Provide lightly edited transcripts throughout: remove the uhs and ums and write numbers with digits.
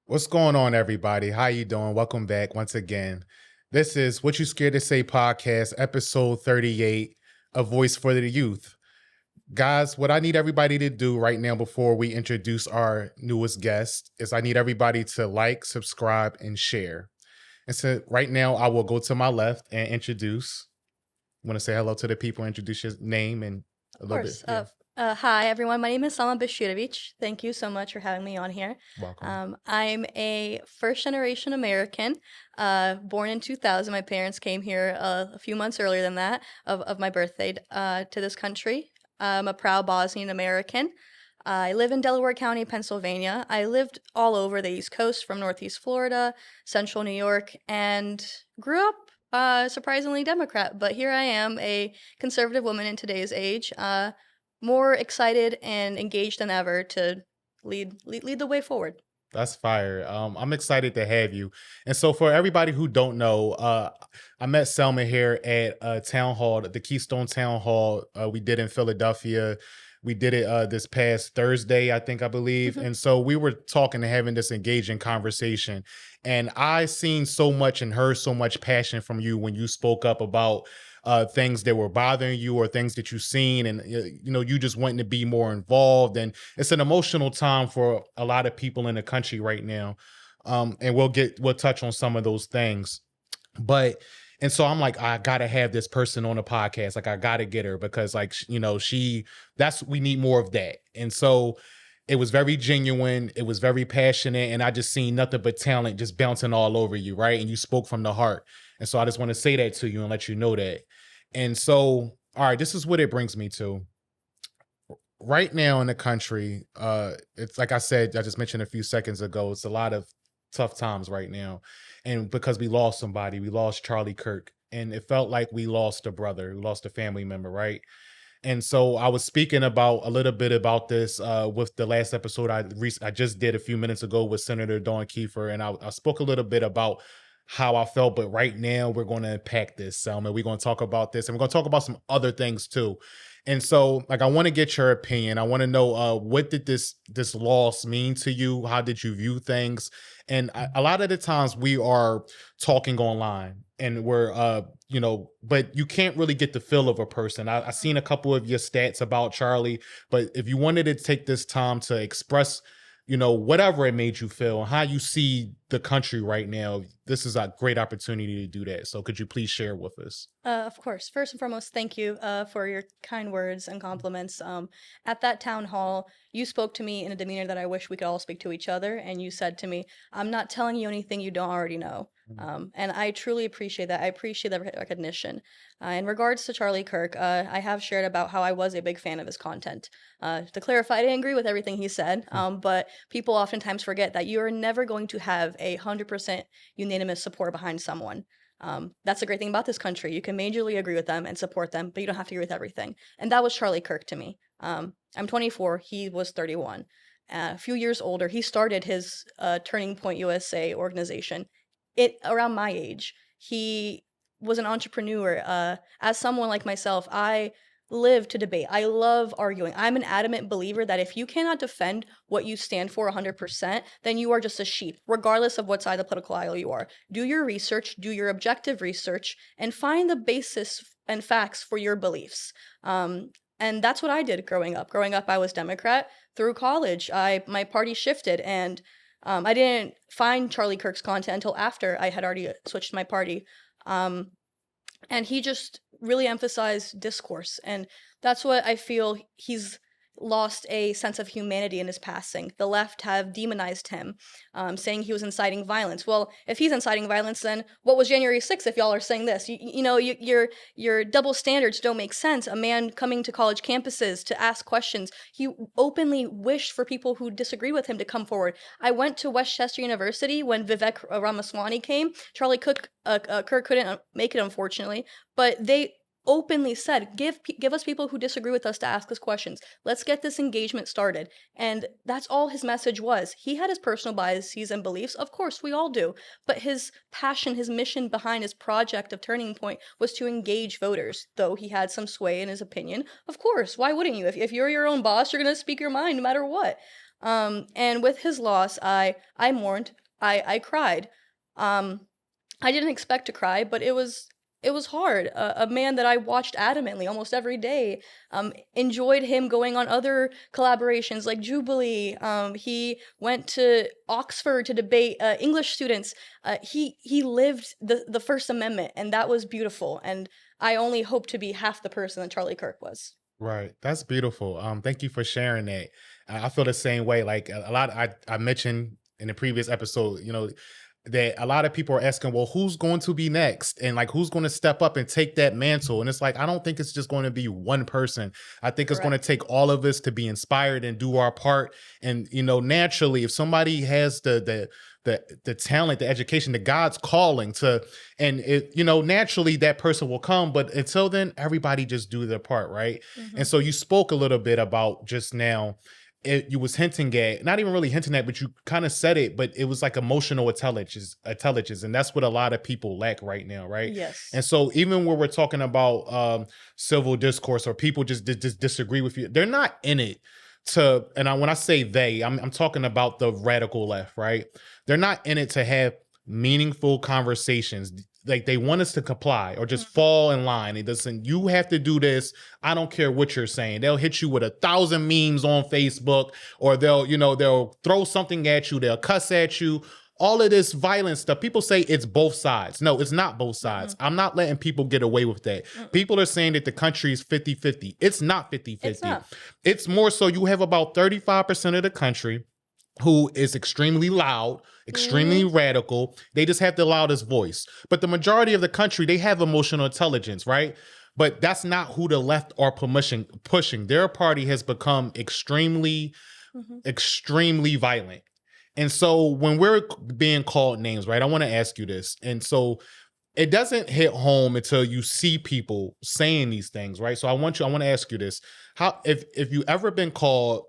What's going on, everybody? How you doing? Welcome back once again. This is What You Scared to Say podcast, episode 38, A Voice for the Youth. Guys, what I need everybody to do right now before we introduce our newest guest is I need everybody to like, subscribe, and share. And so right now I will go to my left and introduce. Want to say hello to the people, introduce your name and a Of little bit. course. Yeah, Hi, everyone. My name is Selma Besirevic. Thank you so much for having me on here. welcome. I'm a first generation American, born in 2000. My parents came here a few months earlier than that, of my birthday, to this country. I'm a proud Bosnian American. I live in Delaware County, Pennsylvania. I lived all over the East Coast, from Northeast Florida, Central New York, and grew up surprisingly Democrat. But here I am, a conservative woman in today's age, more excited and engaged than ever to lead the way forward. That's fire. I'm excited to have you. And so for everybody who don't know, I met Selma here at Town Hall, the Keystone Town Hall we did in Philadelphia. We did it this past Thursday, I believe. Mhm. And so we were talking and having this engaging conversation. And I seen so much and heard so much passion from you when you spoke up about things that were bothering you or things that you've seen. And, you just wanting to be more involved. And it's an emotional time for a lot of people in the country right now. And we'll touch on some of those things. But and so I'm like, I gotta have this person on the podcast. Like, I gotta get her because, like, we need more of that. And so it was very genuine, it was very passionate, and I just seen nothing but talent just bouncing all over you, right? And you spoke from the heart. And so I just want to say that to you and let you know that. And so, all right, this is what it brings me to right now in the country. It's like I said, I just mentioned a few seconds ago, it's a lot of tough times right now. And because we lost somebody, we lost Charlie Kirk, and it felt like we lost a brother, we lost a family member, right? And so I was speaking about a little bit about this with the last episode I just did a few minutes ago with Senator Dawn Kiefer, and I spoke a little bit about how I felt. But right now we're going to unpack this, Selma. We're going to talk about this, and we're going to talk about some other things too. And so, like, I want to get your opinion. I want to know what did this loss mean to you? How did you view things? And a lot of the times we are talking online, and we're but you can't really get the feel of a person. I seen a couple of your stats about Charlie, but if you wanted to take this time to express, whatever it made you feel, how you see the country right now, this is a great opportunity to do that. So could you please share with us? Of course. First and foremost, thank you for your kind words and compliments. At that town hall, you spoke to me in a demeanor that I wish we could all speak to each other. And you said to me, I'm not telling you anything you don't already know. Mhm. And I truly appreciate that. I appreciate that recognition. In regards to Charlie Kirk, I have shared about how I was a big fan of his content. To clarify, I didn't agree with everything he said, but people oftentimes forget that you are never going to have 100% unanimous support behind someone. That's the great thing about this country. You can majorly agree with them and support them, but you don't have to agree with everything. And that was Charlie Kirk to me. I'm 24. He was 31. A few years older, he started his Turning Point USA organization. It around my age. He was an entrepreneur. As someone like myself, I live to debate. I love arguing. I'm an adamant believer that if you cannot defend what you stand for 100%, then you are just a sheep, regardless of what side of the political aisle you are. Do your research, do your objective research, and find the basis and facts for your beliefs. And that's what I did growing up. Growing up, I was Democrat. Through college, my party shifted, and I didn't find Charlie Kirk's content until after I had already switched my party. Um, and he just really emphasized discourse, and that's what I feel he's lost a sense of humanity in his passing. The left have demonized him, saying he was inciting violence. Well, if he's inciting violence, then what was January 6th if y'all are saying this? Your double standards don't make sense. A man coming to college campuses to ask questions, he openly wished for people who disagree with him to come forward. I went to Westchester University when Vivek Ramaswamy came. Charlie Kirk couldn't make it, unfortunately, but they openly said, give us people who disagree with us to ask us questions. Let's get this engagement started. And that's all his message was. He had his personal biases and beliefs. Of course, we all do. But his passion, his mission behind his project of Turning Point was to engage voters, though he had some sway in his opinion. Of course, why wouldn't you? If you're your own boss, you're going to speak your mind no matter what. And with his loss, I mourned. I cried. Um, I didn't expect to cry, but it was hard. A man that I watched adamantly almost every day. Enjoyed him going on other collaborations like Jubilee. He went to Oxford to debate English students. He lived the First Amendment, and that was beautiful. And I only hope to be half the person that Charlie Kirk was. Right. That's beautiful. Thank you for sharing that. I feel the same way. Like a lot, I mentioned in the previous episode, that a lot of people are asking, well, who's going to be next? And like, who's going to step up and take that mantle? And it's like, I don't think it's just going to be one person. I think it's going to Correct. take all of us to be inspired and do our part. And, naturally, if somebody has the talent, the education, the God's calling to, and naturally that person will come. But until then, everybody just do their part, right? Hmm. And so you spoke a little bit about just now. You was hinting at, not even really hinting at, but you kind of said it, but it was like emotional intelligence, and that's what a lot of people lack right now, right? Yes. And so even when we're talking about civil discourse or people just disagree with you, they're not in it to, and when I say they, I'm talking about the radical left, right? They're not in it to have meaningful conversations. Like they want us to comply or just Mhm. fall in line. It doesn't, you have to do this. I don't care what you're saying. They'll hit you with 1,000 memes on Facebook, or they'll throw something at you. They'll cuss at you. All of this violent stuff. People say it's both sides. No, it's not both sides. Mm-mm. I'm not letting people get away with that. Mm-mm. People are saying that the country is 50-50. It's not It's 50-50. not. It's more so you have about 35% of the country who is extremely loud, extremely Hmm. radical. They just have the loudest voice. But the majority of the country, they have emotional intelligence, right? But that's not who the left are pushing. Their party has become extremely, Hmm. extremely violent. And so when we're being called names, right, I want to ask you this. And so it doesn't hit home until you see people saying these things, right? So I want to ask you this. How, if you ever been called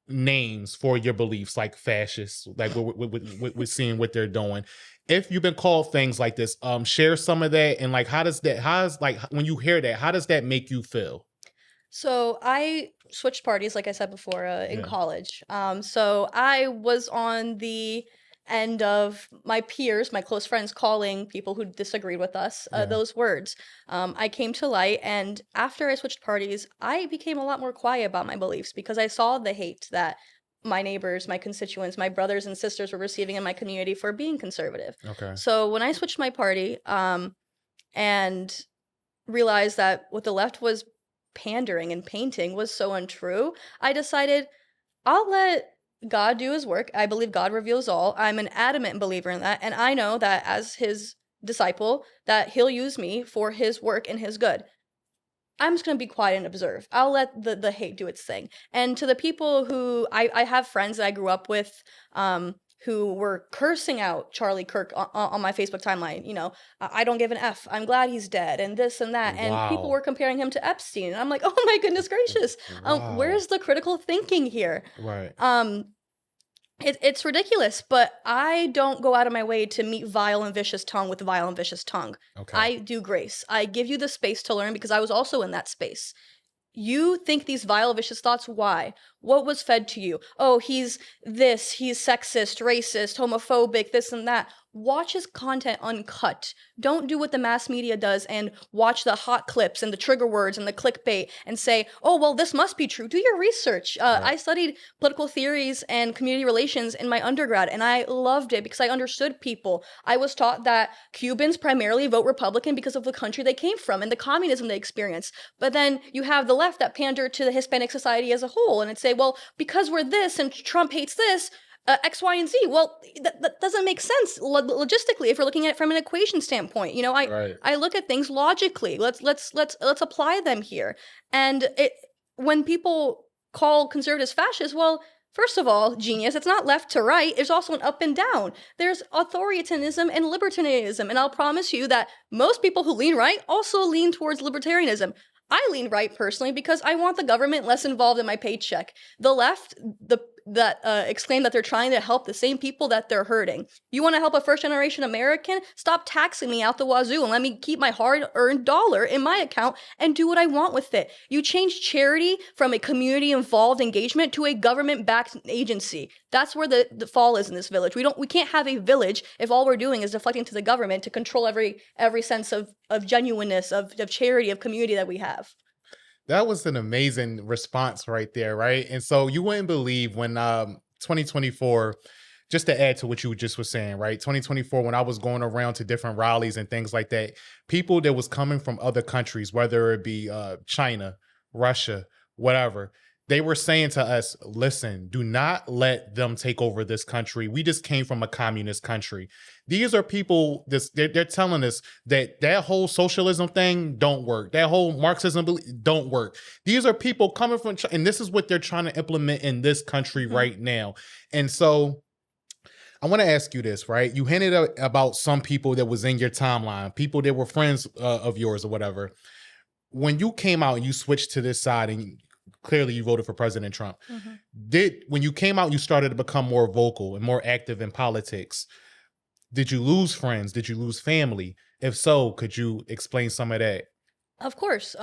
names for your beliefs, like fascists, like we're seeing what they're doing, if you've been called things like this, share some of that, and like how's like when you hear that, how does that make you feel? So I switched parties, like I said before, in Yeah. college. So I was on the end of my peers, my close friends, calling people who disagreed with us Yeah. those words. I came to light, and after I switched parties, I became a lot more quiet about my beliefs because I saw the hate that my neighbors, my constituents, my brothers and sisters were receiving in my community for being conservative. Okay. So when I switched my party, and realized that what the left was pandering and painting was so untrue, I decided I'll let God do his work. I believe God reveals all. I'm an adamant believer in that, and I know that as his disciple that he'll use me for his work and his good. I'm just gonna be quiet and observe. I'll let the hate do its thing. And to the people who I have friends that I grew up with, who were cursing out Charlie Kirk on my Facebook timeline. I don't give an F. I'm glad he's dead, and this and that. And people Wow. were comparing him to Epstein. And I'm like, oh my goodness gracious. Wow. Where's the critical thinking here? Right. Um, it's ridiculous, but I don't go out of my way to meet vile and vicious tongue with vile and vicious tongue. Okay. I do grace. I give you the space to learn because I was also in that space. You think these vile, vicious thoughts. Why? What was fed to you? Oh, he's this, he's sexist, racist, homophobic, this and that. Watch his content uncut. Don't do what the mass media does and watch the hot clips and the trigger words and the clickbait and say, oh, well, this must be true. Do your research. Right. I studied political theories and community relations in my undergrad, and I loved it because I understood people. I was taught that Cubans primarily vote Republican because of the country they came from and the communism they experienced. But then you have the left that pander to the Hispanic society as a whole and say, well, because we're this and Trump hates this, X, Y, and Z. Well, that doesn't make sense logistically if we're looking at it from an equation standpoint. Right. I look at things logically. Let's apply them here. And when people call conservatives fascists, well, first of all, genius, it's not left to right. There's also an up and down. There's authoritarianism and libertarianism. And I'll promise you that most people who lean right also lean towards libertarianism. I lean right personally because I want the government less involved in my paycheck. The left, that exclaim that they're trying to help the same people that they're hurting. You want to help a first-generation American? Stop taxing me out the wazoo and let me keep my hard-earned dollar in my account and do what I want with it. You change charity from a community-involved engagement to a government-backed agency. That's where the fall is in this village. We can't have a village if all we're doing is deflecting to the government to control every sense of genuineness, of charity, of community that we have. That was an amazing response right there, right? And so you wouldn't believe when 2024, just to add to what you just was saying, right? 2024, when I was going around to different rallies and things like that, people that was coming from other countries, whether it be China, Russia, whatever, they were saying to us, listen, do not let them take over this country. We just came from a communist country. These are people, they're telling us that whole socialism thing don't work. That whole Marxism don't work. These are people coming from, and this is what they're trying to implement in this country right now. And so I want to ask you this, right? You hinted about some people that was in your timeline, people that were friends of yours or whatever. When you came out and you switched to this side and clearly you voted for President Trump, when you came out, you started to become more vocal and more active in politics. Did you lose friends? Did you lose family? If so, could you explain some of that? Of course.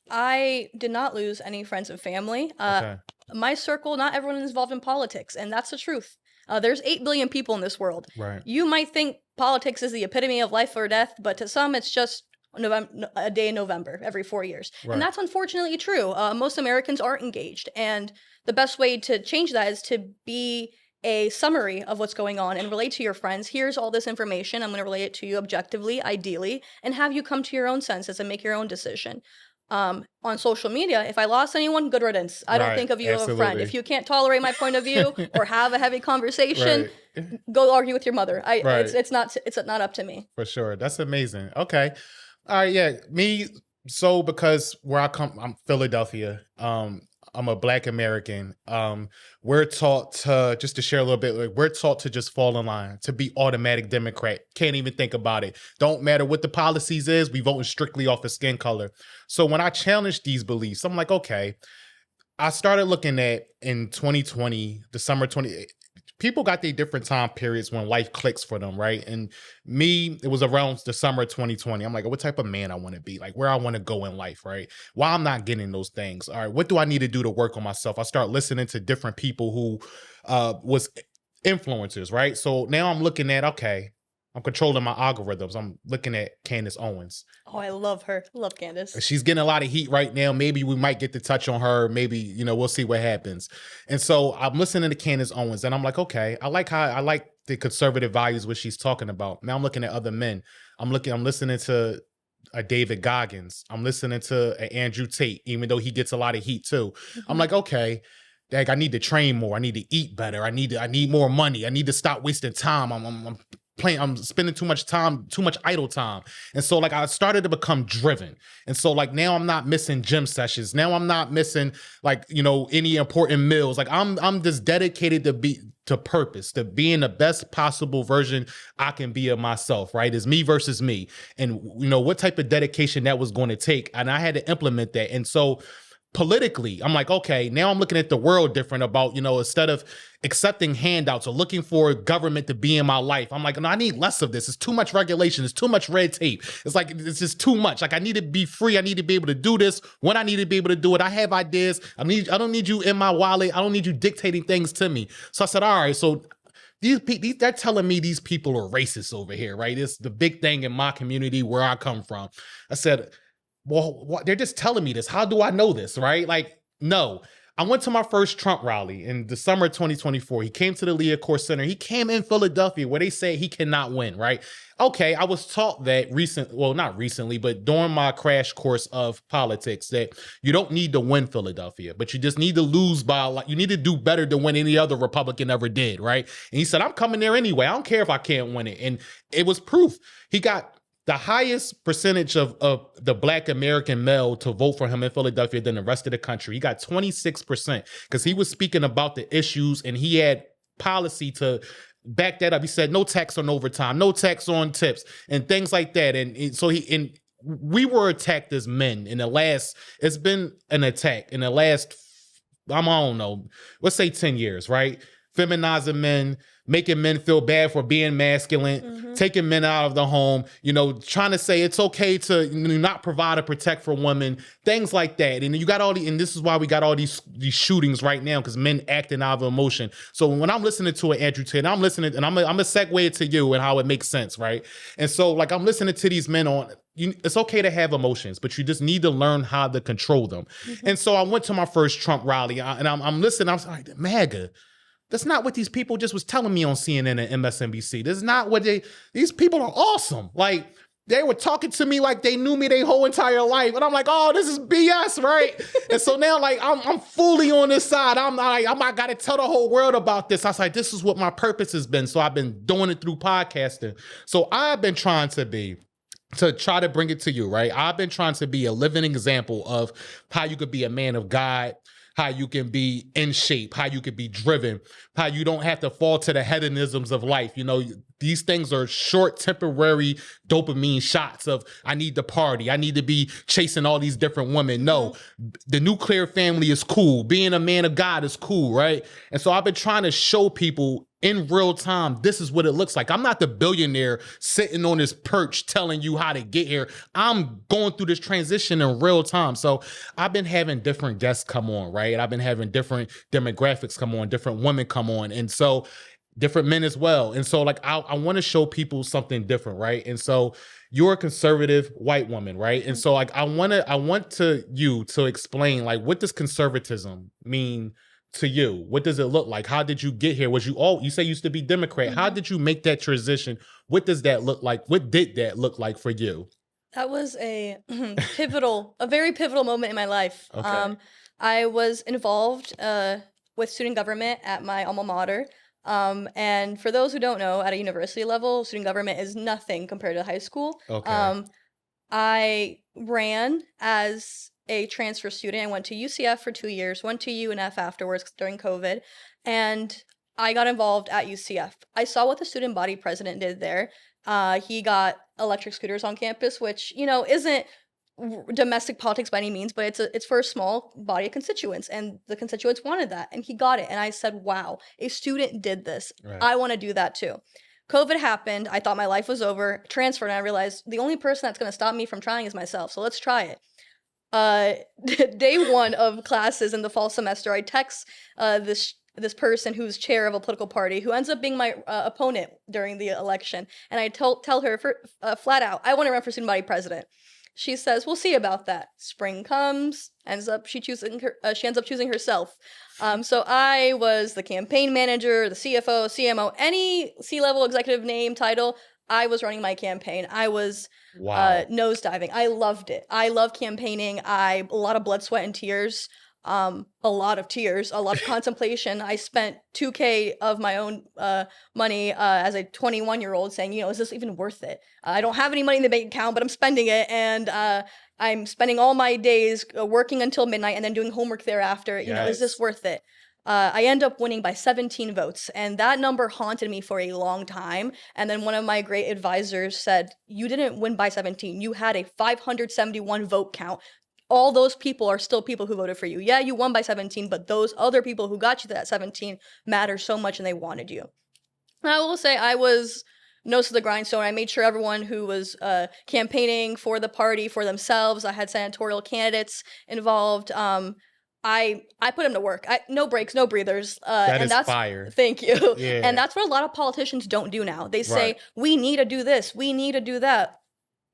I did not lose any friends and family. Okay. My circle, not everyone is involved in politics, and that's the truth. There's 8 billion people in this world. Right. You might think politics is the epitome of life or death, but to some, it's just a day in November every 4 years. Right. And that's unfortunately true. Most Americans aren't engaged. And the best way to change that is to be a summary of what's going on and relate to your friends. Here's all this information. I'm going to relay it to you objectively, ideally, and have you come to your own senses and make your own decision. On social media, if I lost anyone, good riddance. I don't think of you as a friend. If you can't tolerate my point of view or have a heavy conversation, go argue with your mother. It's not up to me. For sure. That's amazing. Okay. All right. Yeah. Me. So because where I come, I'm Philadelphia. I'm a Black American. We're taught to, just to share a little bit, like, we're taught to just fall in line, to be automatic Democrat. Can't even think about it. Don't matter what the policies is. We voting strictly off of skin color. So when I challenged these beliefs, I'm like, okay, I started looking at in 2020, the summer 20, people got their different time periods when life clicks for them, right? And me, it was around the summer of 2020. I'm like, what type of man I want to be, like where I want to go in life, right? Why I'm not getting those things. All right, what do I need to do to work on myself? I start listening to different people who was influencers, right? So now I'm looking at, okay, I'm controlling my algorithms. I'm looking at Candace Owens. Oh, I love her. Love Candace. She's getting a lot of heat right now. Maybe we might get to touch on her. Maybe, we'll see what happens. And so I'm listening to Candace Owens and I'm like, okay, I like the conservative values, what she's talking about. Now I'm looking at other men. I'm listening to a David Goggins. I'm listening to a Andrew Tate, even though he gets a lot of heat too. I'm like, okay, I need to train more. I need to eat better. I need more money. I need to stop wasting time. I'm spending too much time, too much idle time. And so like I started to become driven. And so like now I'm not missing gym sessions. Now I'm not missing like, any important meals. Like I'm just dedicated to purpose, to being the best possible version I can be of myself, right? It's me versus me. And what type of dedication that was going to take. And I had to implement that. And so politically, I'm like, okay, now I'm looking at the world different about, instead of accepting handouts or looking for government to be in my life, I'm like, no, I need less of this. It's too much regulation. It's too much red tape. It's like, it's just too much. Like I need to be free. I need to be able to do this when I need to be able to do it. I have ideas. I don't need you in my wallet. I don't need you dictating things to me. So I said, all right, so they're telling me these people are racist over here, right? It's the big thing in my community where I come from. I said, well, they're just telling me this. How do I know this, right? Like, no. I went to my first Trump rally in the summer of 2024. He came to the Leacourt Center. He came in Philadelphia where they say he cannot win, right? Okay, I was taught that not recently, but during my crash course of politics, that you don't need to win Philadelphia, but you just need to lose by a lot. You need to do better than when any other Republican ever did, right? And he said, I'm coming there anyway. I don't care if I can't win it. And it was proof. He got the highest percentage of the Black American male to vote for him in Philadelphia than the rest of the country. He got 26% because he was speaking about the issues and he had policy to back that up. He said no tax on overtime, no tax on tips and things like that. And so we were attacked as men it's been an attack in the last I don't know, let's say 10 years, right? Feminizing men, making men feel bad for being masculine, taking men out of the home, trying to say it's okay to not provide or protect for women, things like that. And you got all and this is why we got all these shootings right now, because men acting out of emotion. So when I'm listening to it, Andrew Tate, I'm listening, and I'm gonna segue it to you and how it makes sense, right? And so like I'm listening to these men on, it's okay to have emotions, but you just need to learn how to control them. And so I went to my first Trump rally, and I'm listening. I'm like, MAGA. That's not what these people just was telling me on CNN and MSNBC. This is not what these people are awesome. Like, they were talking to me like they knew me their whole entire life. And I'm like, oh, this is BS, right? And so now, like, I'm fully on this side. I'm like, I got to tell the whole world about this. I was like, this is what my purpose has been. So I've been doing it through podcasting. So I've been trying to try to bring it to you, right? I've been trying to be a living example of how you could be a man of God, how you can be in shape, how you can be driven, how you don't have to fall to the hedonisms of life. These things are short, temporary dopamine shots of, I need to party, I need to be chasing all these different women. No, the nuclear family is cool. Being a man of God is cool, right? And so I've been trying to show people in real time, this is what it looks like. I'm not the billionaire sitting on this perch telling you how to get here. I'm going through this transition in real time. So I've been having different guests come on, right? I've been having different demographics come on, different women come on. And so different men as well. And so like, I want to show people something different, right? And so you're a conservative white woman, right? And so like, I want you to explain, like, what does conservatism mean to you? What does it look like? How did you get here? You say you used to be Democrat. How did you make that transition? What does that look like? What did that look like for you? That was a very pivotal moment in my life. Okay. I was involved with student government at my alma mater. And for those who don't know, at a university level, student government is nothing compared to high school. Okay. I ran as a transfer student. I went to UCF for 2 years, went to UNF afterwards during COVID, and I got involved at UCF. I saw what the student body president did there. He got electric scooters on campus, which, isn't domestic politics by any means, but it's for a small body of constituents, and the constituents wanted that, and he got it. And I said, wow, a student did this. Right. I want to do that too. COVID happened. I thought my life was over, transferred, and I realized the only person that's going to stop me from trying is myself. So let's try it. Day one of classes in the fall semester, I text this person who's chair of a political party, who ends up being my opponent during the election, and I tell her flat out, I want to run for student body president. She says, "We'll see about that." Spring comes, she ends up choosing herself. So I was the campaign manager, the CFO, CMO, any C-level executive name, title. I was running my campaign. I was nosediving. I loved it. I love campaigning. A lot of blood, sweat, and tears. A lot of tears, a lot of contemplation. I spent $2,000 of my own money as a 21-year-old saying, is this even worth it? I don't have any money in the bank account, but I'm spending it. And I'm spending all my days working until midnight and then doing homework thereafter. Is this worth it? I end up winning by 17 votes, and that number haunted me for a long time. And then one of my great advisors said, "You didn't win by 17. You had a 571 vote count. All those people are still people who voted for you. Yeah, you won by 17, but those other people who got you to that 17 matter so much, and they wanted you." And I will say I was nose to the grindstone. I made sure everyone who was campaigning for the party, for themselves, I had senatorial candidates involved. I put them to work. No breaks, no breathers. That's fire. Thank you. Yeah. And that's what a lot of politicians don't do now. They say, Right. we need to do this, we need to do that.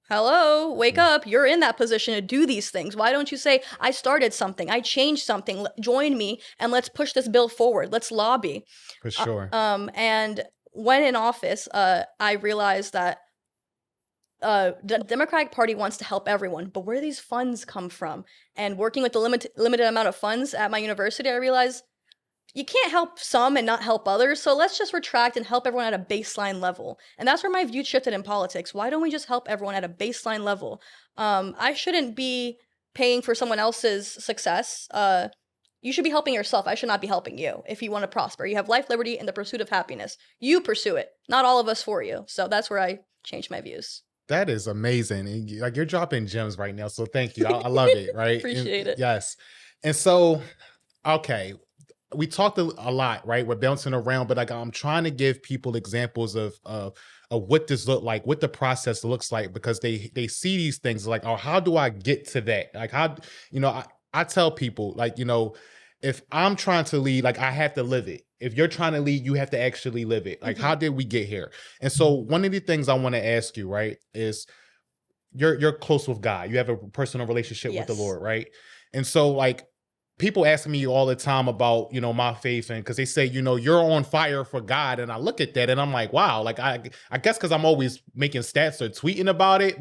Hello, wake up. You're in that position to do these things. Why don't you say, I started something, I changed something, join me, and let's push this bill forward. Let's lobby. For sure. And when in office, I realized that the Democratic Party wants to help everyone, but where do these funds come from? And working with the limited amount of funds at my university, I realized you can't help some and not help others, so let's just retract and help everyone at a baseline level. And that's where my view shifted in politics. Why don't we just help everyone at a baseline level? I shouldn't be paying for someone else's success. You should be helping yourself. I should not be helping you if you want to prosper. You have life, liberty, and the pursuit of happiness. You pursue it, not all of us for you. So that's where I changed my views. That is amazing. And like, you're dropping gems right now. So thank you. I love it. Right. Appreciate it. Yes. And so Okay, we talked a lot, right? We're bouncing around, but like I'm trying to give people examples of what this look like, what the process looks like, because they see these things like, oh, how do I get to that? Like how you know, I tell people like, if I'm trying to lead, like I have to live it. If you're trying to lead, you have to actually live it. Like, how Mhm. did we get here? And so one of the things I want to ask you, right, is you're close with God. You have a personal relationship with the Yes. Lord, right? And so like people ask me all the time about, my faith, and because they say, you're on fire for God. And I look at that and I'm like, wow, like I guess because I'm always making stats or tweeting about it,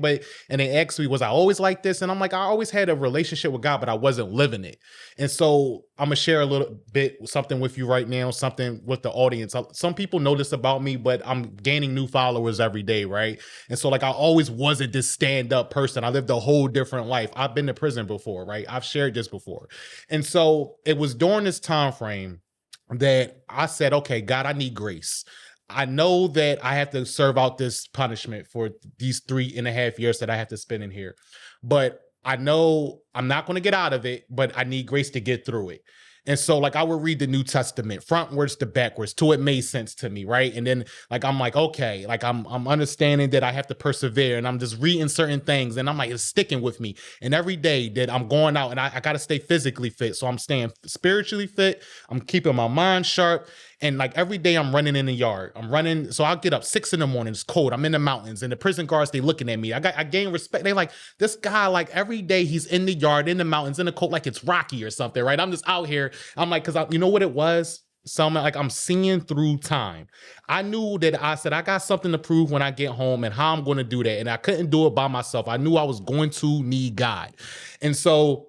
and they ask me, was I always like this? And I'm like, I always had a relationship with God, but I wasn't living it. And so I'm gonna share a little bit something with you right now, something with the audience. Some people know this about me, but I'm gaining new followers every day, right? And so like I always wasn't this stand-up person. I lived a whole different life. I've been to prison before, right? I've shared this before. And so it was during this time frame that I said, okay, God, I need grace. I know that I have to serve out this punishment for these 3.5 years that I have to spend in here. But I know I'm not going to get out of it, but I need grace to get through it. And so, like, I would read the New Testament frontwards to backwards till it made sense to me, right? And then, like, I'm like, okay, like, I'm understanding that I have to persevere, and I'm just reading certain things, and I'm like, it's sticking with me. And every day that I'm going out, and I got to stay physically fit, so I'm staying spiritually fit. I'm keeping my mind sharp, and like every day I'm running in the yard. I'm running, so I'll get up 6 in the morning. It's cold. I'm in the mountains, and the prison guards they looking at me. I gain respect. They like this guy. Like every day he's in the yard, in the mountains, in the cold, like it's Rocky or something, right? I'm just out here. I'm like, because you know what it was. Selma, like I'm seeing through time. I knew that I said I got something to prove when I get home and how I'm going to do that. And I couldn't do it by myself. I knew I was going to need God. And so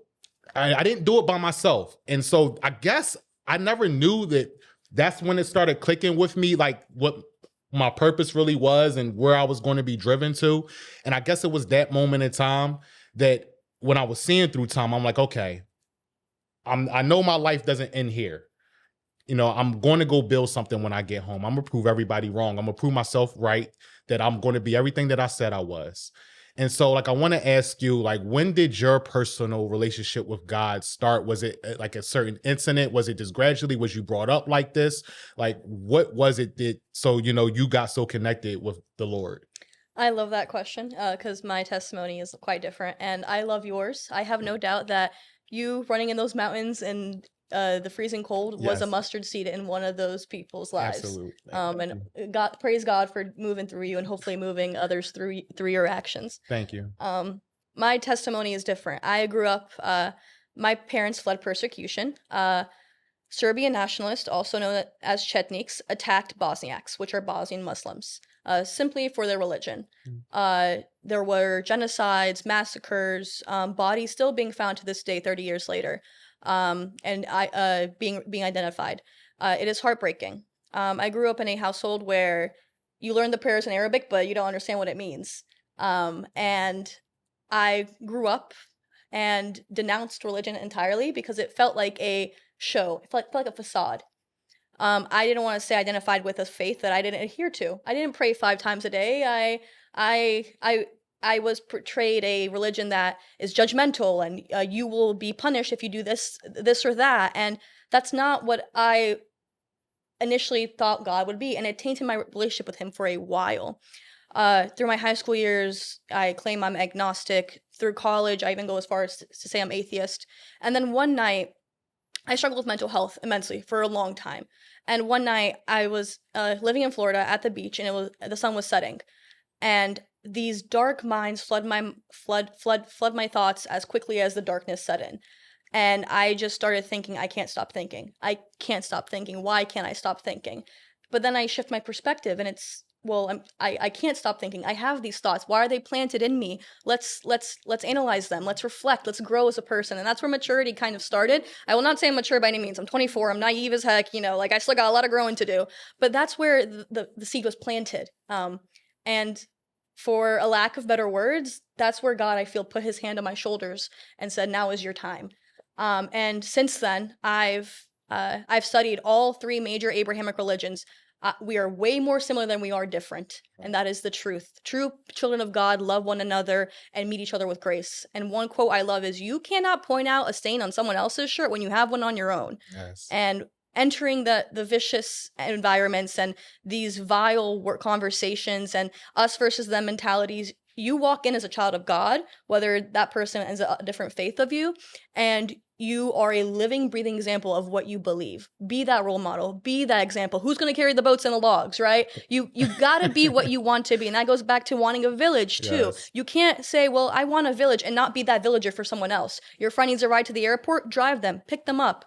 I didn't do it by myself. And so I guess I never knew that that's when it started clicking with me, like what my purpose really was and where I was going to be driven to. And I guess it was that moment in time that when I was seeing through time, I'm like, okay, I know my life doesn't end here. I'm going to go build something when I get home. I'm going to prove everybody wrong. I'm going to prove myself right, that I'm going to be everything that I said I was. And so, like, I want to ask you, like, when did your personal relationship with God start? Was it like a certain incident? Was it just gradually? Was you brought up like this? Like, what was it that, so, you got so connected with the Lord? I love that question because my testimony is quite different, and I love yours. I have no doubt that you running in those mountains and the freezing cold was a Yes, mustard seed in one of those people's lives. absolutely. And God, praise God for moving through you and hopefully moving others through your actions. Thank you. Um, my testimony is different. I grew up. My parents fled persecution. Serbian nationalists, also known as Chetniks, attacked Bosniaks, which are Bosnian Muslims, simply for their religion. Mm. There were genocides, massacres, bodies still being found to this day, 30 years later, and being identified. It is heartbreaking. I grew up in a household where you learn the prayers in Arabic, but you don't understand what it means. And I grew up and denounced religion entirely because it felt like a show. It felt like a facade. I didn't want to say identified with a faith that I didn't adhere to. I didn't pray 5 times a day. I, I, I was portrayed a religion that is judgmental and you will be punished if you do this or that. And that's not what I initially thought God would be. And it tainted my relationship with Him for a while. Through my high school years, I claim I'm agnostic. Through college, I even go as far as to say I'm atheist. And then one night, I struggled with mental health immensely for a long time. And one night I was living in Florida at the beach, and the sun was setting, and these dark minds flood my thoughts as quickly as the darkness set in. And I just started thinking, I can't stop thinking. I can't stop thinking. Why can't I stop thinking? But then I shift my perspective, and it's well, I can't stop thinking. I have these thoughts. Why are they planted in me? Let's analyze them. Let's reflect. Let's grow as a person. And that's where maturity kind of started. I will not say I'm mature by any means. I'm 24. I'm naive as heck. Like I still got a lot of growing to do. But that's where the seed was planted. And for a lack of better words, that's where God, I feel, put His hand on my shoulders and said, "Now is your time." And since then, I've studied all 3 major Abrahamic religions. We are way more similar than we are different. And that is the truth. True children of God love one another and meet each other with grace. And one quote I love is, you cannot point out a stain on someone else's shirt when you have one on your own. Yes. And entering the vicious environments and these vile work conversations and us versus them mentalities, you walk in as a child of God, whether that person has a different faith of you, and you are a living, breathing example of what you believe. Be that role model. Be that example. Who's going to carry the boats and the logs, right? You got to be what you want to be, and that goes back to wanting a village too. Yes. You can't say, "Well, I want a village," and not be that villager for someone else. Your friend needs a ride to the airport, drive them, pick them up.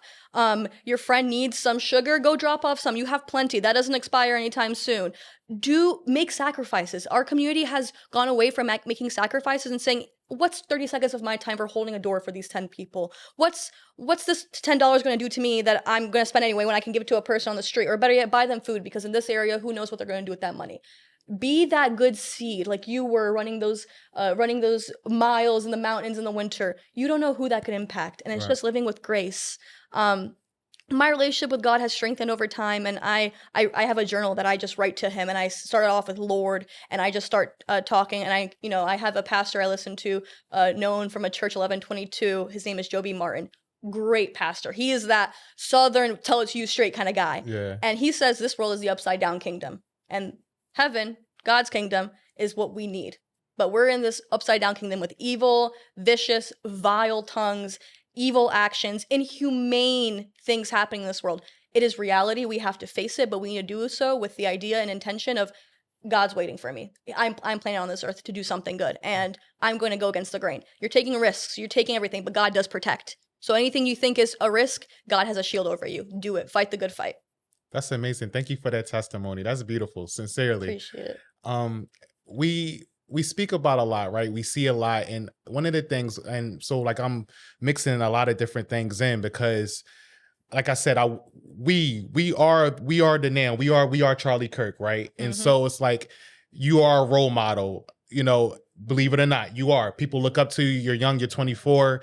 Your friend needs some sugar, go drop off some. You have plenty. That doesn't expire anytime soon. Do make sacrifices. Our community has gone away from making sacrifices and saying, what's 30 seconds of my time for holding a door for these 10 people? What's this $10 going to do to me that I'm going to spend anyway when I can give it to a person on the street? Or better yet, buy them food, because in this area, who knows what they're going to do with that money? Be that good seed, like you were running those miles in the mountains in the winter. You don't know who that could impact, and it's Right. just living with grace. My relationship with God has strengthened over time, and I have a journal that I just write to Him, and I started off with Lord, and I just start talking, and I have a pastor I listen to, known from a church 1122. His name is Joby Martin. Great pastor. He is that Southern tell it to you straight kind of guy, Yeah. and he says this world is the upside down kingdom, and heaven, God's kingdom, is what we need. But we're in this upside down kingdom with evil, vicious, vile tongues, evil actions, inhumane things happening in this world. It is reality. We have to face it, but we need to do so with the idea and intention of, God's waiting for me. I'm planning on this earth to do something good, and I'm going to go against the grain. You're taking risks. You're taking everything, but God does protect. So anything you think is a risk, God has a shield over you. Do it. Fight the good fight. That's amazing. Thank you for that testimony. That's beautiful. Sincerely. Appreciate it. Um, we speak about a lot, right? We see a lot, and one of the things, and so like I'm mixing a lot of different things in because, like I said, we are the now we are Charlie Kirk, right? And Mm-hmm. so it's like you are a role model, believe it or not, you are. People look up to you. You're young, you're 24,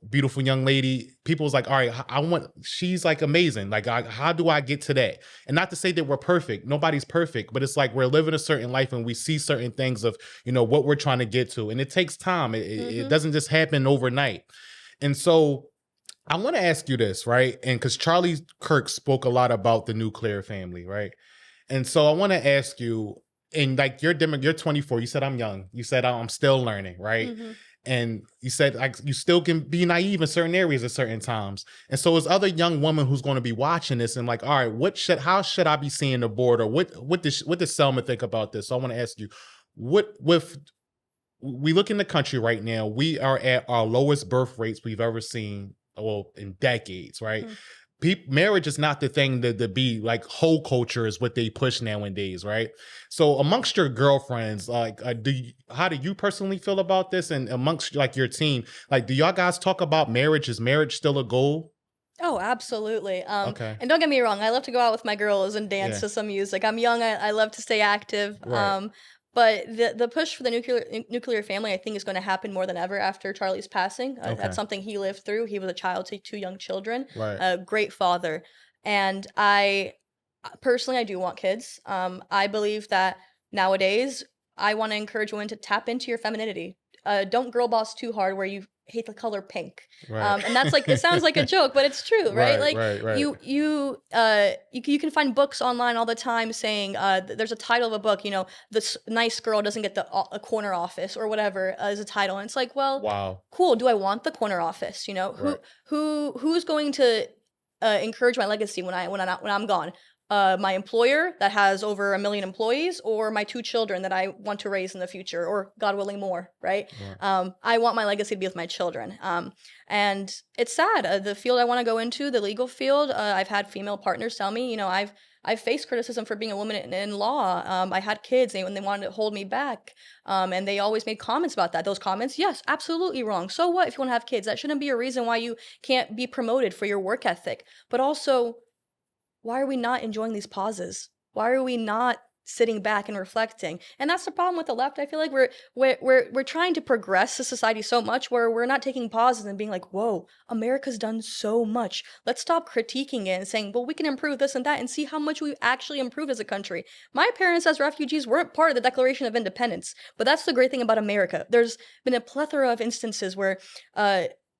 beautiful young lady. People's like, all right, she's like amazing. Like, how do I get to that? And not to say that we're perfect. Nobody's perfect, but it's like we're living a certain life and we see certain things of, what we're trying to get to. And it takes time. It doesn't just happen overnight. And so I want to ask you this, right? And because Charlie Kirk spoke a lot about the nuclear family, right? And so I want to ask you, and like you're 24. You said I'm young. You said I'm still learning, right? Mm-hmm. And you said like you still can be naive in certain areas at certain times. And so as other young woman who's going to be watching this and like, all right, how should I be seeing the board, or what does Selma think about this? So I want to ask you, we look in the country right now, we are at our lowest birth rates we've ever seen, well, in decades, right? Marriage is not the thing to be like. Whole culture is what they push nowadays, right? So amongst your girlfriends, like, how do you personally feel about this? And amongst like your team, like, do y'all guys talk about marriage? Is marriage still a goal? Oh, absolutely. Okay. And don't get me wrong, I love to go out with my girls and dance Yeah. to some music. I'm young. I love to stay active. Right. But the push for the nuclear family, I think, is going to happen more than ever after Charlie's passing. Okay. That's something he lived through. He was a child to two young children, Right. a great father, and I personally, I do want kids. I believe that nowadays, I want to encourage women to tap into your femininity. Don't girl boss too hard where you hate the color pink. Right. And that's like, it sounds like a joke, but it's true, right? Like right. you can find books online all the time saying there's a title of a book, this nice girl doesn't get a corner office or whatever is a title, and it's like, well, Wow. cool. Do I want the corner office? Right. Who's going to encourage my legacy when I'm gone? My employer that has over 1 million employees, or my 2 children that I want to raise in the future, or God willing more, right? Right. I want my legacy to be with my children. And it's sad. The field I want to go into, the legal field, I've had female partners tell me, I've faced criticism for being a woman in law. I had kids and they wanted to hold me back. And they always made comments about that. Those comments, yes, absolutely wrong. So what if you want to have kids? That shouldn't be a reason why you can't be promoted for your work ethic. But also, why are we not enjoying these pauses? Why are we not sitting back and reflecting. And that's the problem with the left. I feel like we're trying to progress the society so much where we're not taking pauses and being like, whoa, America's done so much. Let's stop critiquing it and saying, well, we can improve this and that, and see how much we've actually improved as a country. My parents as refugees weren't part of the Declaration of Independence, but that's the great thing about America. There's been a plethora of instances where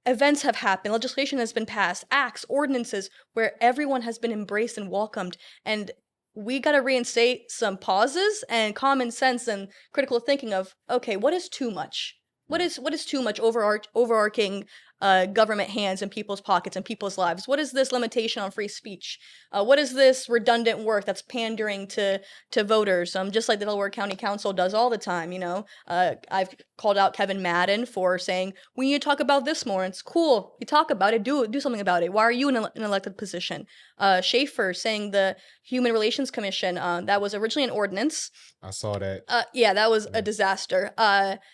events have happened, legislation has been passed, acts, ordinances, where everyone has been embraced and welcomed. And we got to reinstate some pauses and common sense and critical thinking of, okay, what is too much? What is too much overarching government hands in people's pockets and people's lives? What is this limitation on free speech? What is this redundant work that's pandering to voters? Just like the Delaware County Council does all the time. I've called out Kevin Madden for saying we need to talk about this more. And it's cool. You talk about it. Do something about it. Why are you in an elected position? Schaefer saying the Human Relations Commission that was originally an ordinance. I saw that. Yeah, that was a disaster.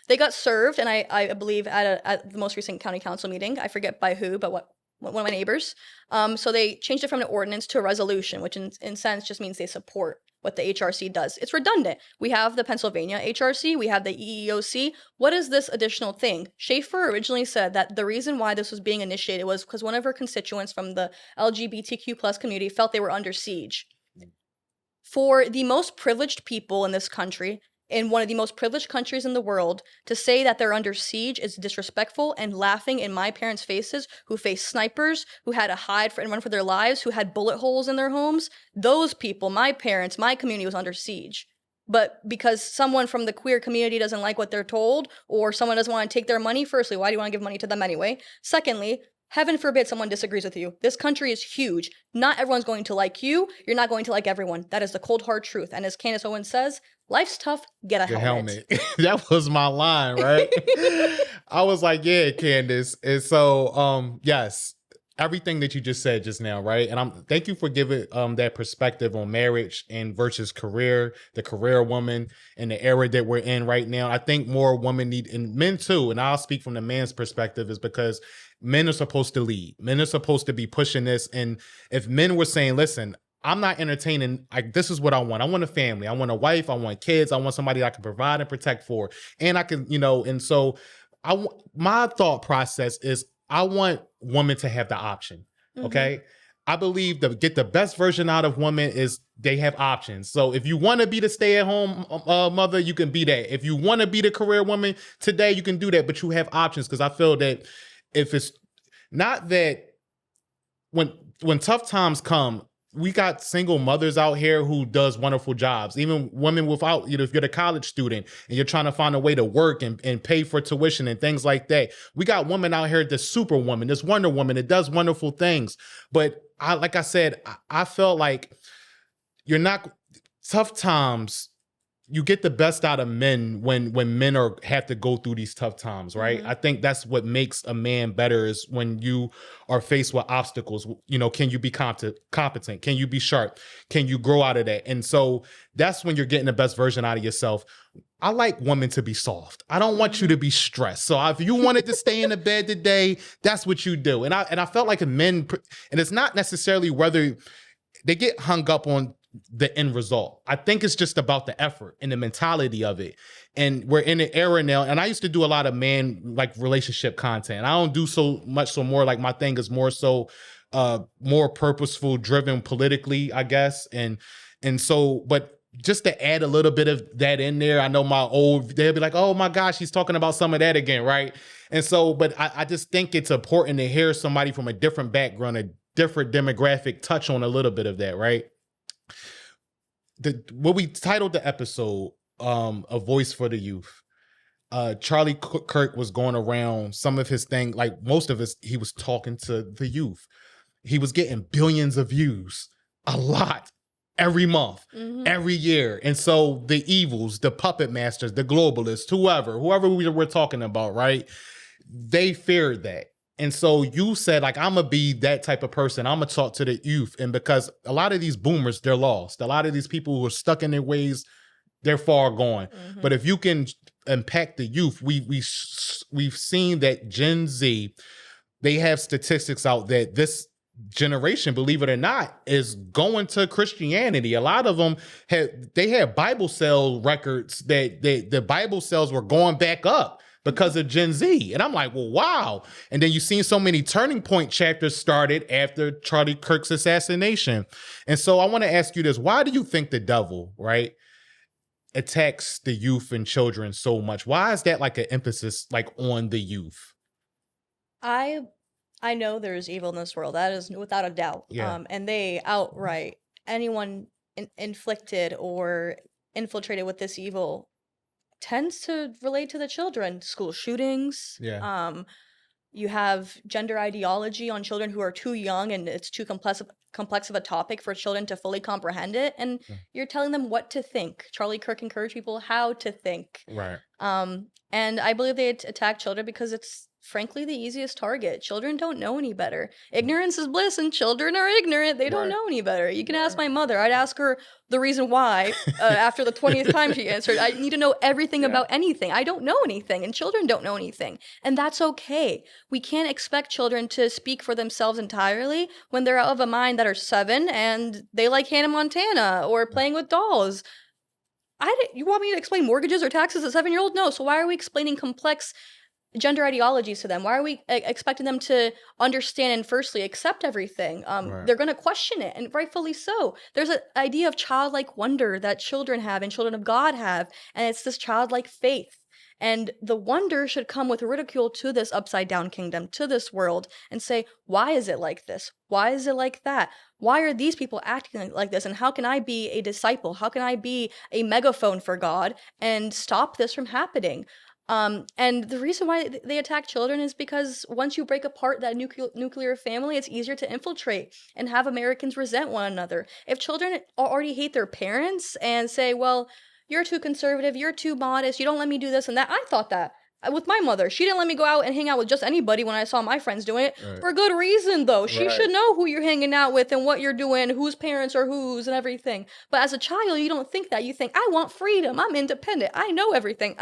They got served, and I believe at the most recent county council meeting, I forget by who, but one of my neighbors. So they changed it from an ordinance to a resolution, which in sense just means they support what the HRC does. It's redundant. We have the Pennsylvania HRC, we have the EEOC. What is this additional thing? Schaefer originally said that the reason why this was being initiated was because one of her constituents from the LGBTQ plus community felt they were under siege. For the most privileged people in this country, in one of the most privileged countries in the world, to say that they're under siege is disrespectful and laughing in my parents' faces, who faced snipers, who had to hide and run for their lives, who had bullet holes in their homes. Those people, my parents, my community was under siege. But because someone from the queer community doesn't like what they're told, or someone doesn't want to take their money, firstly, why do you want to give money to them anyway? Secondly, heaven forbid someone disagrees with you. This country is huge. Not everyone's going to like you. You're not going to like everyone. That is the cold, hard truth. And as Candace Owens says, life's tough. Get a helmet. That was my line, right? I was like, yeah, Candace. And so, yes, everything that you just said just now, right? And thank you for giving that perspective on marriage and versus career, the career woman, and the era that we're in right now. I think more women need, and men too, and I'll speak from the man's perspective, is because men are supposed to lead. Men are supposed to be pushing this. And if men were saying, listen, I'm not entertaining, this is what I want. I want a family. I want a wife. I want kids. I want somebody that I can provide and protect for. And I can, and so my thought process is I want women to have the option. Okay. I believe to get the best version out of women is they have options. So if you want to be the stay-at-home mother, you can be that. If you want to be the career woman today, you can do that, but you have options. Because I feel that if it's not that when tough times come, we got single mothers out here who does wonderful jobs. Even women without, if you're a college student and you're trying to find a way to work and pay for tuition and things like that. We got women out here, this superwoman, this Wonder Woman that does wonderful things. But like I said, I felt like tough times, you get the best out of men when men have to go through these tough times, right? I think that's what makes a man better, is when you are faced with obstacles. Can you be competent? Can you be sharp? Can you grow out of that? And so that's when you're getting the best version out of yourself. I like women to be soft. I don't want you to be stressed. So if you wanted to stay in the bed today, that's what you do. And I felt like men, and it's not necessarily whether they get hung up on the end result. I think it's just about the effort and the mentality of it. And we're in an era now, and I used to do a lot of relationship content. I don't do so much, so more like my thing is more so more purposeful, driven politically, I guess. And so, but just to add a little bit of that in there, I know they'll be like, oh my gosh, he's talking about some of that again, right? And so, but I just think it's important to hear somebody from a different background, a different demographic touch on a little bit of that, right? What we titled the episode, A Voice for the Youth. Charlie Kirk was going around some of his thing, like most of his, he was talking to the youth. He was getting billions of views, a lot, every month, every year. And so the evils, the puppet masters, the globalists, whoever we're talking about, right? They feared that. And so you said, like, I'm going to be that type of person. I'm going to talk to the youth. And because a lot of these boomers, they're lost. A lot of these people who are stuck in their ways, they're far gone. But if you can impact the youth, we've seen that Gen Z, they have statistics out that generation, believe it or not, is going to Christianity. A lot of them had Bible sale records that the Bible sales were going back up because of Gen Z. And I'm like, well, wow. And then you've seen so many turning point chapters started after Charlie Kirk's assassination. And so I want to ask you this. Why do you think the devil, right, attacks the youth and children so much? Why is that like an emphasis like on the youth? I I know there's evil in this world. That is without a doubt. Yeah. And they outright anyone inflicted or infiltrated with this evil tends to relate to the children. School shootings. Yeah. You have gender ideology on children who are too young, and it's too complex of a topic for children to fully comprehend it. And Yeah. you're telling them what to think. Charlie Kirk encouraged people how to think. Right. And I believe they attack children because it's frankly the easiest target. Children don't know any better. Ignorance is bliss, and children are ignorant. They don't Right. know any better. You can ask my mother. I'd ask her the reason why after the 20th time she answered. I need to know everything about anything. I don't know anything, and children don't know anything. And that's okay. We can't expect children to speak for themselves entirely when they're of a mind that are 7 and they like Hannah Montana or playing with dolls. You want me to explain mortgages or taxes to 7-year-old? No. So why are we explaining complex gender ideologies to them? Why are we expecting them to understand and firstly accept everything? Right. They're going to question it, and rightfully so. There's an idea of childlike wonder that children have and children of God have, and it's this childlike faith. And the wonder should come with ridicule to this upside down kingdom, to this world, and say, why is it like this? Why is it like that? Why are these people acting like this? And how can I be a disciple? How can I be a megaphone for God and stop this from happening? And the reason why they attack children is because once you break apart that nuclear family, it's easier to infiltrate and have Americans resent one another. If children already hate their parents and say, well, you're too conservative, you're too modest, you don't let me do this and that. I thought that with my mother. She didn't let me go out and hang out with just anybody when I saw my friends doing it. Right. For good reason, though. She Right. should know who you're hanging out with and what you're doing, whose parents are whose and everything. But as a child, you don't think that. You think, I want freedom. I'm independent. I know everything.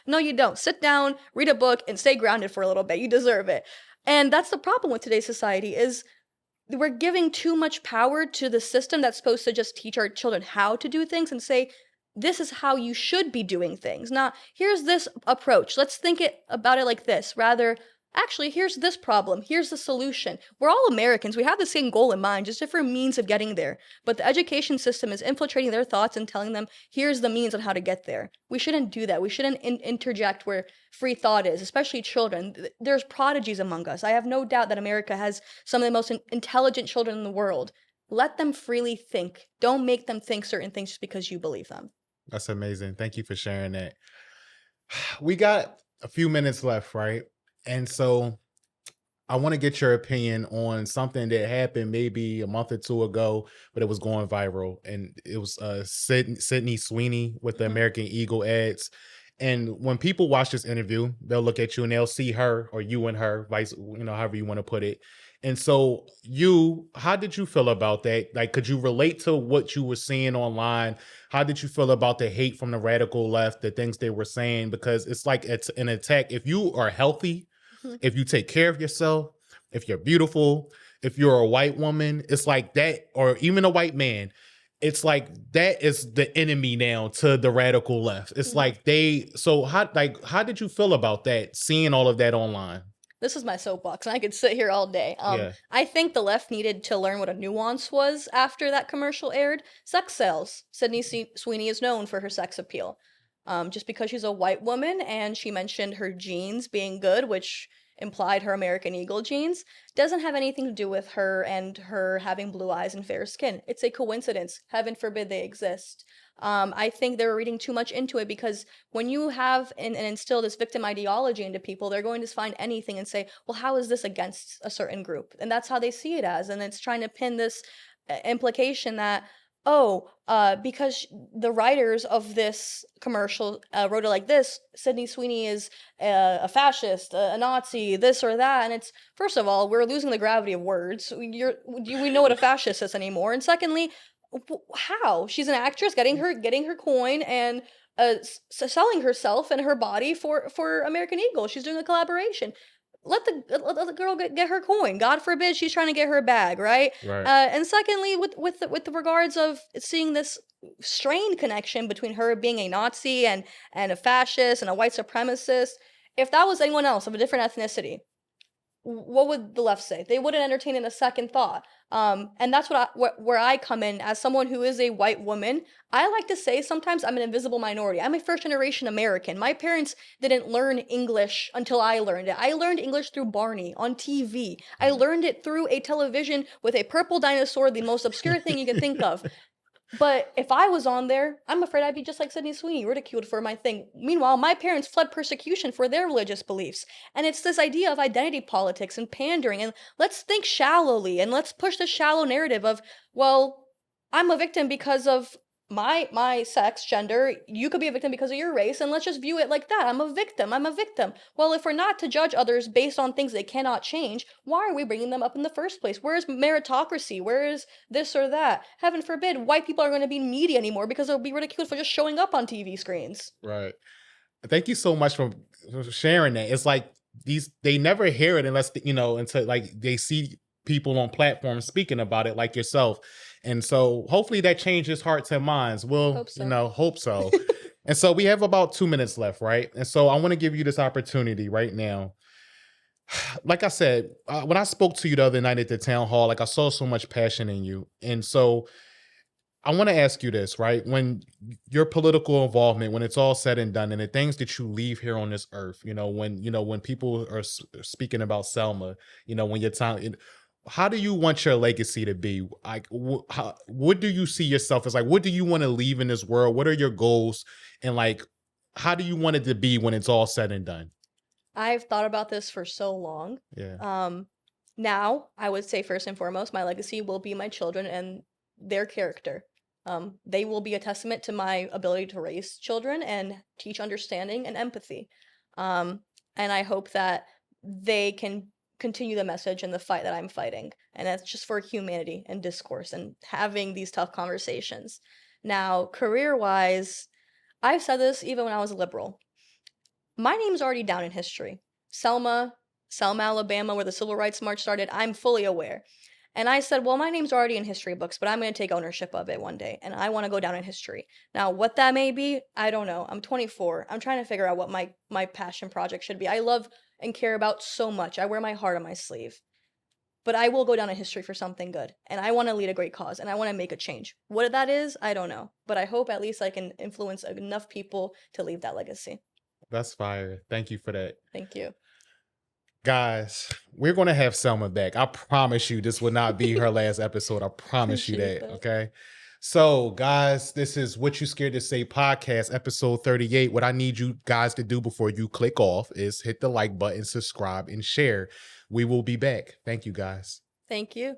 No, you don't. Sit down, read a book, and stay grounded for a little bit. You deserve it. And that's the problem with today's society is we're giving too much power to the system that's supposed to just teach our children how to do things and say, this is how you should be doing things. Not, here's this approach. Let's think about it like this. Rather, actually, here's this problem. Here's the solution. We're all Americans. We have the same goal in mind, just different means of getting there. But the education system is infiltrating their thoughts and telling them, here's the means on how to get there. We shouldn't do that. We shouldn't interject where free thought is, especially children. There's prodigies among us. I have no doubt that America has some of the most intelligent children in the world. Let them freely think. Don't make them think certain things just because you believe them. That's amazing. Thank you for sharing that. We got a few minutes left, right? And so I want to get your opinion on something that happened maybe a month or two ago, but it was going viral. And it was Sydney Sweeney with the Mhm. American Eagle ads. And when people watch this interview, they'll look at you and they'll see her or you and her, vice, however you want to put it. And so how did you feel about that? Like, could you relate to what you were seeing online? How did you feel about the hate from the radical left, the things they were saying? Because it's like it's an attack. If you are healthy, Mhm. if you take care of yourself, if you're beautiful, if you're a white woman, it's like that, or even a white man, it's like that is the enemy now to the radical left. It's Mhm. like so how did you feel about that, seeing all of that online? This is my soapbox, and I could sit here all day. Yeah. I think the left needed to learn what a nuance was after that commercial aired. Sex sells. Sydney Sweeney is known for her sex appeal. Just because she's a white woman and she mentioned her genes being good, which implied her American Eagle genes, doesn't have anything to do with her and her having blue eyes and fair skin. It's a coincidence. Heaven forbid they exist. I think they were reading too much into it because when you have and instill this victim ideology into people, they're going to find anything and say, well, how is this against a certain group? And that's how they see it as. And it's trying to pin this implication that, because the writers of this commercial wrote it like this, Sydney Sweeney is a fascist, a Nazi, this or that. And it's, first of all, we're losing the gravity of words. Do we know what a fascist is anymore? And secondly, how? She's an actress getting her coin and selling herself and her body for American Eagle. She's doing a collaboration. let the girl get her coin. God forbid she's trying to get her bag, right? Right. And secondly, with the regards of seeing this strained connection between her being a Nazi and a fascist and a white supremacist, if that was anyone else of a different ethnicity, what would the left say? They wouldn't entertain it a second thought. And that's where I come in as someone who is a white woman. I like to say sometimes I'm an invisible minority. I'm a first generation American. My parents didn't learn English until I learned it. I learned English through Barney on TV. I learned it through a television with a purple dinosaur, the most obscure thing you can think of. But if I was on there, I'm afraid I'd be just like Sydney Sweeney, ridiculed for my thing. Meanwhile, my parents fled persecution for their religious beliefs. And it's this idea of identity politics and pandering. And let's think shallowly and let's push the shallow narrative of, well, I'm a victim because of my sex, gender. You could be a victim because of your race. And let's just view it like that. I'm a victim. I'm a victim. Well, if we're not to judge others based on things they cannot change, why are we bringing them up in the first place? Where is meritocracy? Where is this or that? Heaven forbid, white people are going to be in media anymore because they'll be ridiculed for just showing up on TV screens. Right. Thank you so much for sharing that. It's like they never hear it unless, until like they see people on platforms speaking about it like yourself. And so hopefully that changes hearts and minds. We'll, Hope so. hope so. And so we have about 2 minutes left, right? And so I want to give you this opportunity right now. Like I said, when I spoke to you the other night at the town hall, like I saw so much passion in you. And so I want to ask you this, right? When your political involvement, when it's all said and done, and the things that you leave here on this earth, when people are speaking about Selma, when your time, how do you want your legacy to be? Like, what do you see yourself as? Like, what do you want to leave in this world? What are your goals? And like, how do you want it to be when it's all said and done? I've thought about this for so long. Yeah. Now, I would say first and foremost, my legacy will be my children and their character. They will be a testament to my ability to raise children and teach understanding and empathy. And I hope that they can continue the message and the fight that I'm fighting. And that's just for humanity and discourse and having these tough conversations. Now, career-wise, I've said this even when I was a liberal. My name's already down in history. Selma, Alabama, where the Civil Rights March started, I'm fully aware. And I said, well, my name's already in history books, but I'm going to take ownership of it one day, and I want to go down in history. Now, what that may be, I don't know. I'm 24. I'm trying to figure out what my passion project should be. I love and care about so much. I wear my heart on my sleeve. But I will go down in history for something good, and I want to lead a great cause, and I want to make a change. What that is, I don't know. But I hope at least I can influence enough people to leave that legacy. That's fire. Thank you for that. Thank you. Guys, we're going to have Selma back. I promise you this will not be her last episode. I promise you Appreciate that. that. Okay. So, guys, this is What You Scared to Say podcast, episode 38. What I need you guys to do before you click off is hit the like button, subscribe, and share. We will be back. Thank you, guys. Thank you.